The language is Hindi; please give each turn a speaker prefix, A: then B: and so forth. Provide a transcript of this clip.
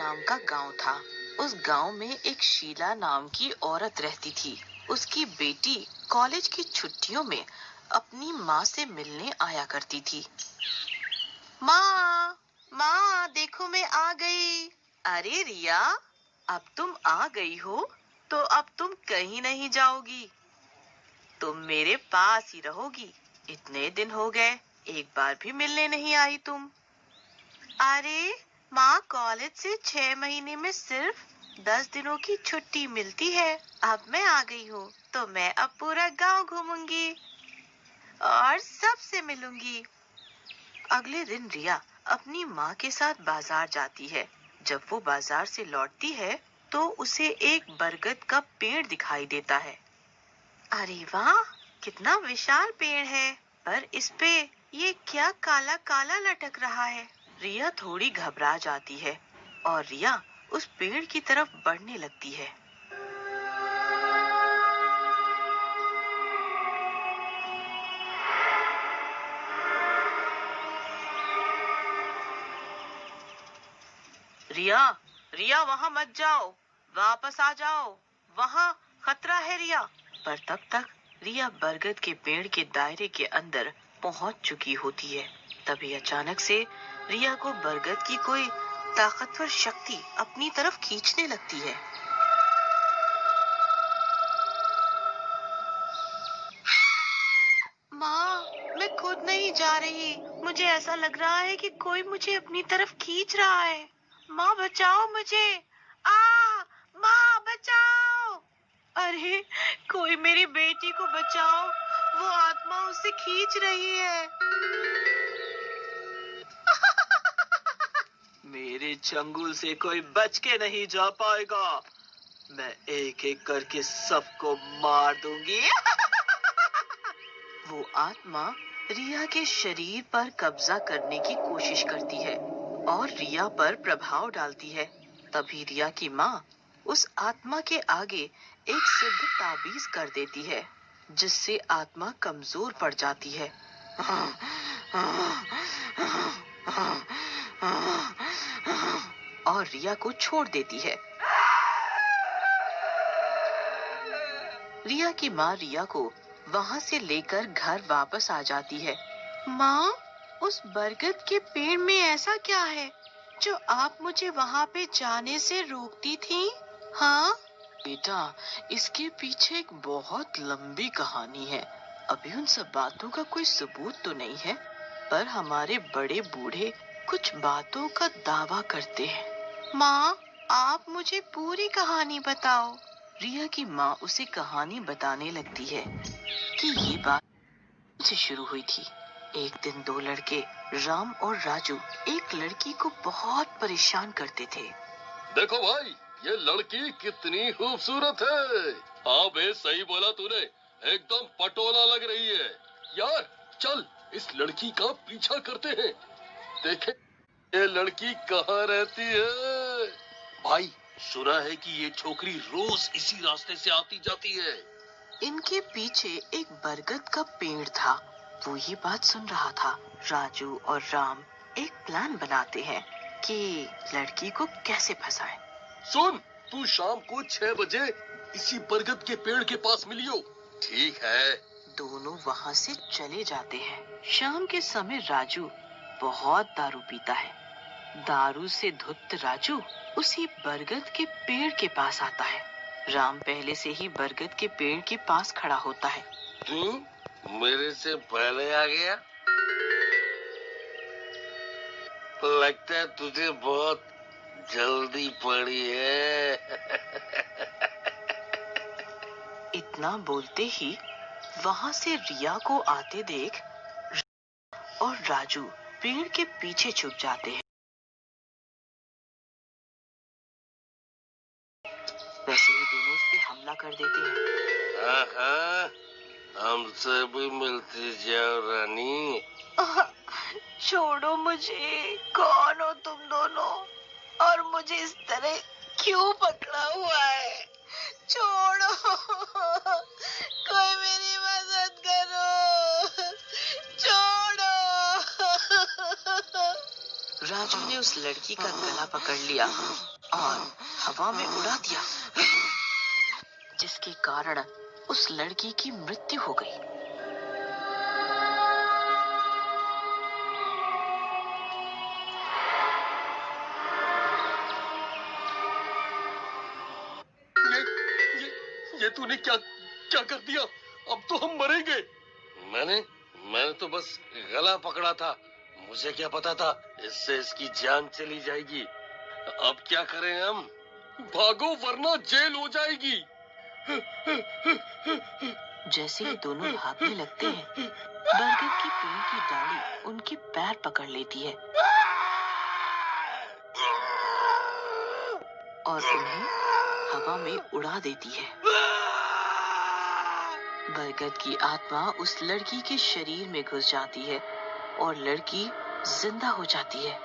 A: नाम का गांव था। उस गांव में एक शीला नाम की औरत रहती थी। उसकी बेटी कॉलेज की छुट्टियों में अपनी माँ से मिलने आया करती थी। माँ, माँ देखो मैं आ गई। अरे रिया, अब तुम आ गई हो तो अब तुम कहीं नहीं जाओगी, तुम मेरे पास ही रहोगी। इतने दिन हो गए, एक बार भी मिलने नहीं आई तुम। अरे माँ, कॉलेज से 6 महीने में सिर्फ 10 दिनों की छुट्टी मिलती है। अब मैं आ गई हूँ तो मैं अब पूरा गांव घूमूंगी और सबसे मिलूंगी। अगले दिन रिया अपनी माँ के साथ बाजार जाती है। जब वो बाजार से लौटती है तो उसे एक बरगद का पेड़ दिखाई देता है। अरे वाह, कितना विशाल पेड़ है, पर इस पे ये क्या काला काला लटक रहा है। रिया थोड़ी घबरा जाती है और रिया उस पेड़ की तरफ बढ़ने लगती है। रिया, रिया वहाँ मत जाओ, वापस आ जाओ, वहाँ खतरा है रिया। पर तब तक रिया बरगद के पेड़ के दायरे के अंदर पहुंच चुकी होती है। तभी अचानक से रिया को बरगद की कोई ताकतवर शक्ति अपनी तरफ खींचने लगती है। माँ, मैं खुद नहीं जा रही, मुझे ऐसा लग रहा है कि कोई मुझे अपनी तरफ खींच रहा है। माँ बचाओ मुझे, आ, माँ बचाओ। अरे कोई मेरी बेटी को बचाओ, वो आत्मा उसे खींच रही है। मेरे चंगुल से कोई बच के नहीं जा पाएगा, मैं एक एक करके सबको मार दूंगी। वो आत्मा रिया के शरीर पर कब्जा करने की कोशिश करती है और रिया पर प्रभाव डालती है। तभी रिया की माँ उस आत्मा के आगे एक सिद्ध ताबीज कर देती है, जिससे आत्मा कमजोर पड़ जाती है और रिया को छोड़ देती है। रिया की माँ रिया को वहाँ से लेकर घर वापस आ जाती है। माँ, उस बरगद के पेड़ में ऐसा क्या है जो आप मुझे वहाँ पे जाने से रोकती थी? हाँ बेटा, इसके पीछे एक बहुत लंबी कहानी है। अभी उन सब बातों का कोई सबूत तो नहीं है, पर हमारे बड़े बूढ़े कुछ बातों का दावा करते हैं। माँ, आप मुझे पूरी कहानी बताओ। रिया की माँ उसे कहानी बताने लगती है कि ये बात से शुरू हुई थी। एक दिन दो लड़के राम और राजू एक लड़की को बहुत परेशान करते थे।
B: देखो भाई, ये लड़की कितनी खूबसूरत है। हाँ बे, सही बोला तूने, एकदम पटोला लग रही है। यार चल इस लड़की का पीछा करते हैं, देखें ये लड़की कहाँ रहती है। भाई सुना है कि ये छोकरी रोज इसी रास्ते से आती जाती है।
A: इनके पीछे एक बरगद का पेड़ था। वो ये बात सुन रहा था। राजू और राम एक प्लान बनाते हैं कि लड़की को कैसे फंसाएं।
B: सुन, तू शाम को 6 बजे इसी बरगद के पेड़ के पास मिलियो। ठीक है।
A: दोनों वहाँ से चले जाते हैं। शाम के समय राजू बहुत दारू पीता है। दारू से धुत राजू उसी बरगद के पेड़ के पास आता है। राम पहले से ही बरगद के पेड़ के पास खड़ा होता है।
B: तू मेरे से पहले आ गया, लगता है तुझे बहुत जल्दी पड़ी है।
A: इतना बोलते ही वहाँ से रिया को आते देख और राजू पेड़ के पीछे छुप जाते हैं। वैसे ही दोनों उस पे हमला कर देते हैं।
B: हाँ, हमसे भी मिलती जाओ रानी।
A: छोड़ो मुझे, कौन हो तुम दोनों और मुझे इस तरह क्यों पकड़ा हुआ है? छोड़ो, कोई मेरी मदद करो, छोड़ो। राजू ने उस लड़की का गला पकड़ लिया और हवा में उड़ा दिया, जिसके कारण उस लड़की की मृत्यु हो गई।
B: ये तूने क्या क्या कर दिया? अब तो हम मरेंगे। मैंने तो बस गला पकड़ा था, मुझे क्या पता था इससे इसकी जान चली जाएगी। अब क्या करें हम? भागो वरना जेल हो जाएगी।
A: जैसे ही दोनों भागने लगते हैं, बरगद की पेड़ की डाली उनके पैर पकड़ लेती है और उन्हें हवा में उड़ा देती है। बरगद की आत्मा उस लड़की के शरीर में घुस जाती है और लड़की जिंदा हो जाती है।